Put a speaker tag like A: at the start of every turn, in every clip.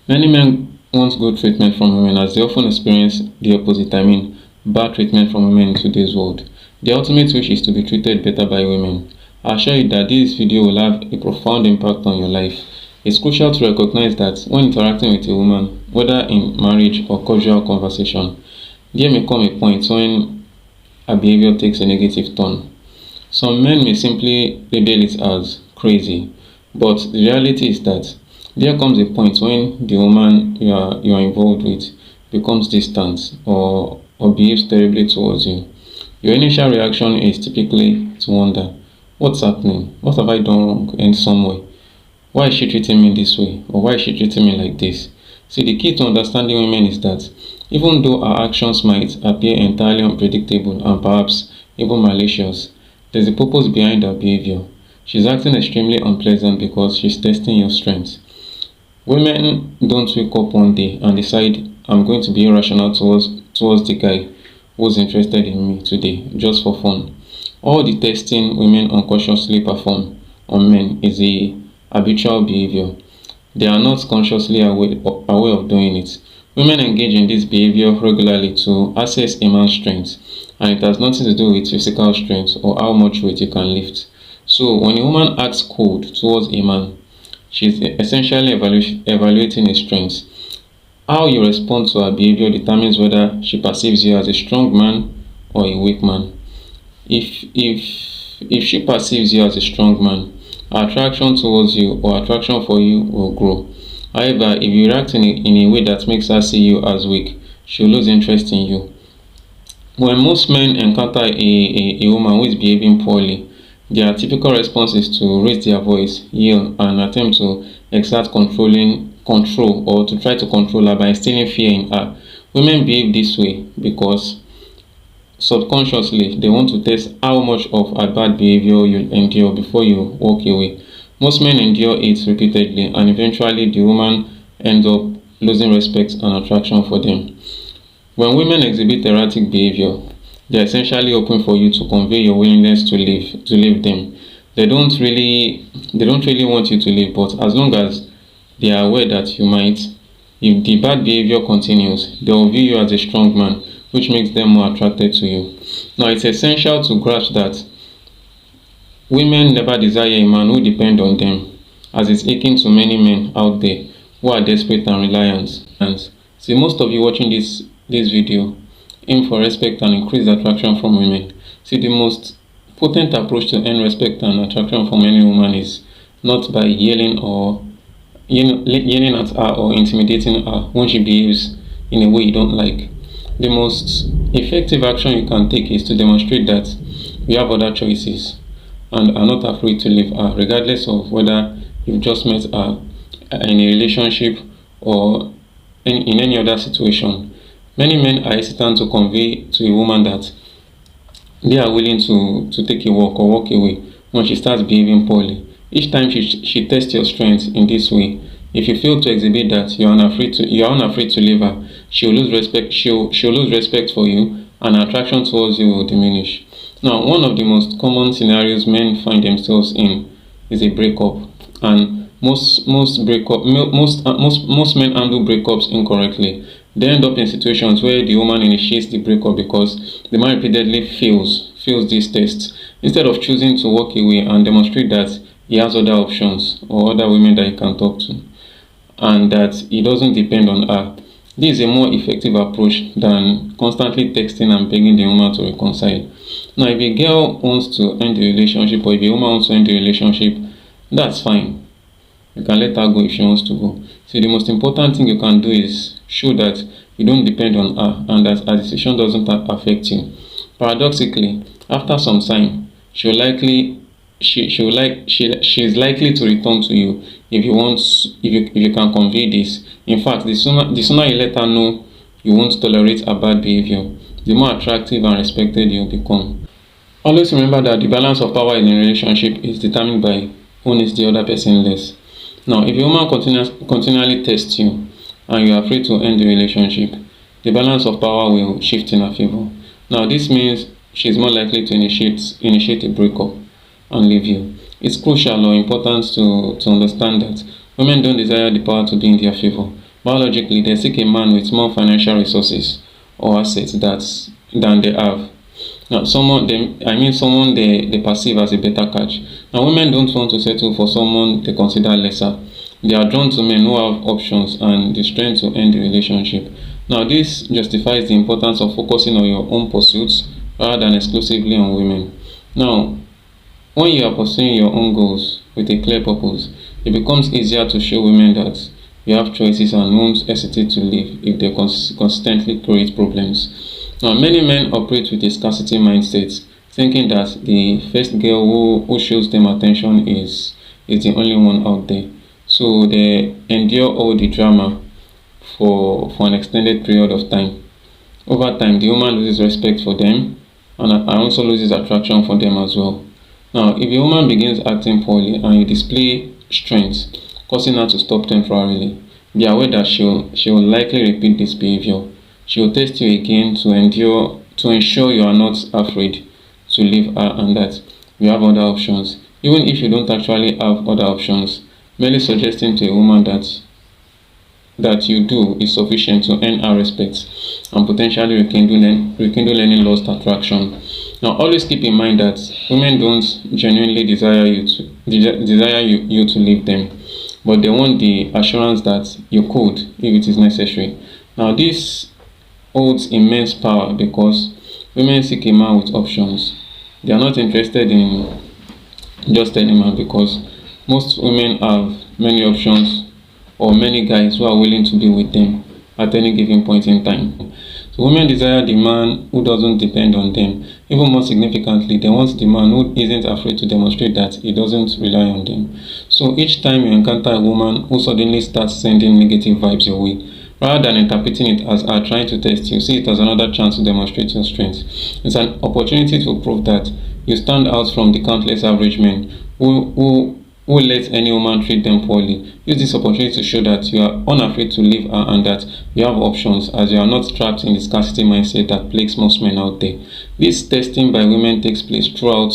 A: Many men want good treatment from women as they often experience the opposite, bad treatment from women in today's world. The ultimate wish is to be treated better by women. I assure you that this video will have a profound impact on your life. It's crucial to recognize that when interacting with a woman, whether in marriage or casual conversation, there may come a point when her behavior takes a negative turn. Some men may simply label it as crazy, but the reality is that there comes a point when the woman you are involved with becomes distant or behaves terribly towards you. Your initial reaction is typically to wonder, what's happening? What have I done wrong in some way? Why is she treating me this way? Or why is she treating me like this? See, the key to understanding women is that even though our actions might appear entirely unpredictable and perhaps even malicious, there's a purpose behind her behavior. She's acting extremely unpleasant because she's testing your strength. Women don't wake up one day and decide, I'm going to be irrational towards the guy who's interested in me today, just for fun. All the testing women unconsciously perform on men is a habitual behavior. They are not consciously aware of doing it. Women engage in this behavior regularly to assess a man's strength, and it has nothing to do with physical strength or how much weight you can lift. So when a woman acts cold towards a man, she's essentially evaluating his strengths. How you respond to her behavior determines whether she perceives you as a strong man or a weak man. If she perceives you as a strong man, her attraction towards you or attraction for you will grow. However, if you react in a way that makes her see you as weak, she'll lose interest in you. When most men encounter a woman who is behaving poorly, their typical response is to raise their voice, yell, and attempt to exert control or to try to control her by instilling fear in her. Women behave this way because subconsciously they want to test how much of her bad behavior you'll endure before you walk away. Most men endure it repeatedly, and eventually the woman ends up losing respect and attraction for them. When women exhibit erratic behavior, they are essentially hoping for you to convey your willingness to leave them. They don't really want you to leave, but as long as they are aware that you might, if the bad behavior continues, they will view you as a strong man, which makes them more attracted to you. Now, it's essential to grasp that women never desire a man who depends on them, as it's aching to many men out there who are desperate and reliant. And see, most of you watching this video aim for respect and increase attraction from women. See, the most potent approach to earn respect and attraction from any woman is not by yelling at her or intimidating her when she behaves in a way you don't like. The most effective action you can take is to demonstrate that you have other choices and are not afraid to leave her, regardless of whether you've just met her in a relationship or in any other situation. Many men are hesitant to convey to a woman that they are willing to take a walk or walk away when she starts behaving poorly. Each time she tests your strength in this way, if you fail to exhibit that you are unafraid to leave her, she'll lose respect for you, and her attraction towards you will diminish. Now, one of the most common scenarios men find themselves in is a breakup, and most men handle breakups incorrectly. They end up in situations where the woman initiates the breakup because the man repeatedly fails these tests, instead of choosing to walk away and demonstrate that he has other options or other women that he can talk to, and that he doesn't depend on her. This is a more effective approach than constantly texting and begging the woman to reconcile. Now, if a girl wants to end the relationship or if a woman wants to end the relationship, that's fine. You can let her go if she wants to go. So the most important thing you can do is show that you don't depend on her and that her decision doesn't affect you. Paradoxically, after some time, she's likely to return to you if you can convey this. In fact, the sooner you let her know you won't tolerate her bad behavior, the more attractive and respected you'll become. Always remember that the balance of power in a relationship is determined by who needs the other person less. Now, if a woman continually tests you and you are afraid to end the relationship, the balance of power will shift in her favor. Now, this means she's more likely to initiate a breakup and leave you. It's crucial or important to understand that women don't desire the power to be in their favor. Biologically, they seek a man with more financial resources or assets than they have. Now, someone they perceive as a better catch. Now, women don't want to settle for someone they consider lesser. They are drawn to men who have options and the strength to end the relationship. Now, this justifies the importance of focusing on your own pursuits rather than exclusively on women. Now, when you are pursuing your own goals with a clear purpose, it becomes easier to show women that you have choices and won't hesitate to leave if they consistently create problems. Now, many men operate with a scarcity mindset, thinking that the first girl who shows them attention is the only one out there. So they endure all the drama for an extended period of time. Over time, the woman loses respect for them and also loses attraction for them as well. Now, if a woman begins acting poorly and you display strength, causing her to stop temporarily, be aware that she will likely repeat this behavior. She will test you again to ensure you are not afraid to leave her and that you have other options. Even if you don't actually have other options, merely suggesting to a woman that you do is sufficient to earn her respect and potentially rekindle any lost attraction. Now, always keep in mind that women don't genuinely desire you to leave them, but they want the assurance that you could if it is necessary. Now, this holds immense power because women seek a man with options. They are not interested in just any man because most women have many options or many guys who are willing to be with them at any given point in time. So women desire the man who doesn't depend on them. Even more significantly, they want the man who isn't afraid to demonstrate that he doesn't rely on them. So each time you encounter a woman who suddenly starts sending negative vibes your way, rather than interpreting it as her trying to test you, see it as another chance to demonstrate your strength. It's an opportunity to prove that you stand out from the countless average men who let any woman treat them poorly. Use this opportunity to show that you are unafraid to leave her and that you have options, as you are not trapped in the scarcity mindset that plagues most men out there. This testing by women takes place throughout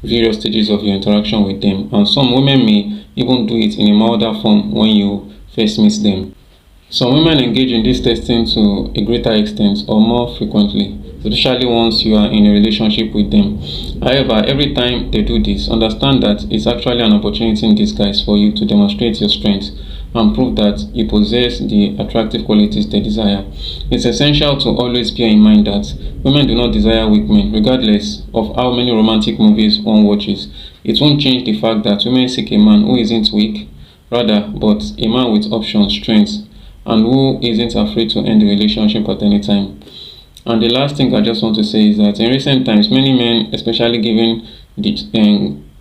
A: various stages of your interaction with them, and some women may even do it in a milder form when you first meet them. Some women engage in this testing to a greater extent or more frequently, especially once you are in a relationship with them. However, every time they do this, understand that it's actually an opportunity in disguise for you to demonstrate your strength and prove that you possess the attractive qualities they desire. It's essential to always bear in mind that women do not desire weak men, regardless of how many romantic movies one watches. It won't change the fact that women seek a man who isn't weak, rather, but a man with options, strengths, and who isn't afraid to end the relationship at any time. And the last thing I just want to say is that in recent times, many men, especially given the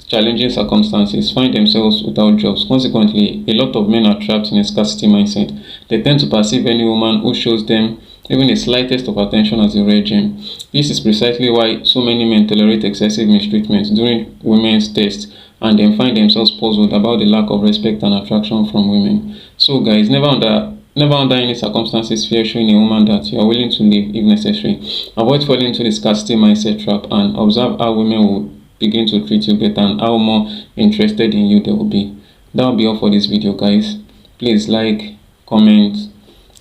A: challenging circumstances, find themselves without jobs. Consequently, a lot of men are trapped in a scarcity mindset. They tend to perceive any woman who shows them even the slightest of attention as a rare gem. This is precisely why so many men tolerate excessive mistreatment during women's tests and then find themselves puzzled about the lack of respect and attraction from women. So guys, never under any circumstances fear showing a woman that you are willing to leave if necessary. Avoid falling into the scarcity mindset trap and observe how women will begin to treat you better and how more interested in you they will be. That will be all for this video, guys. Please like, comment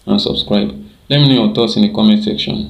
A: and subscribe. Let me know your thoughts in the comment section.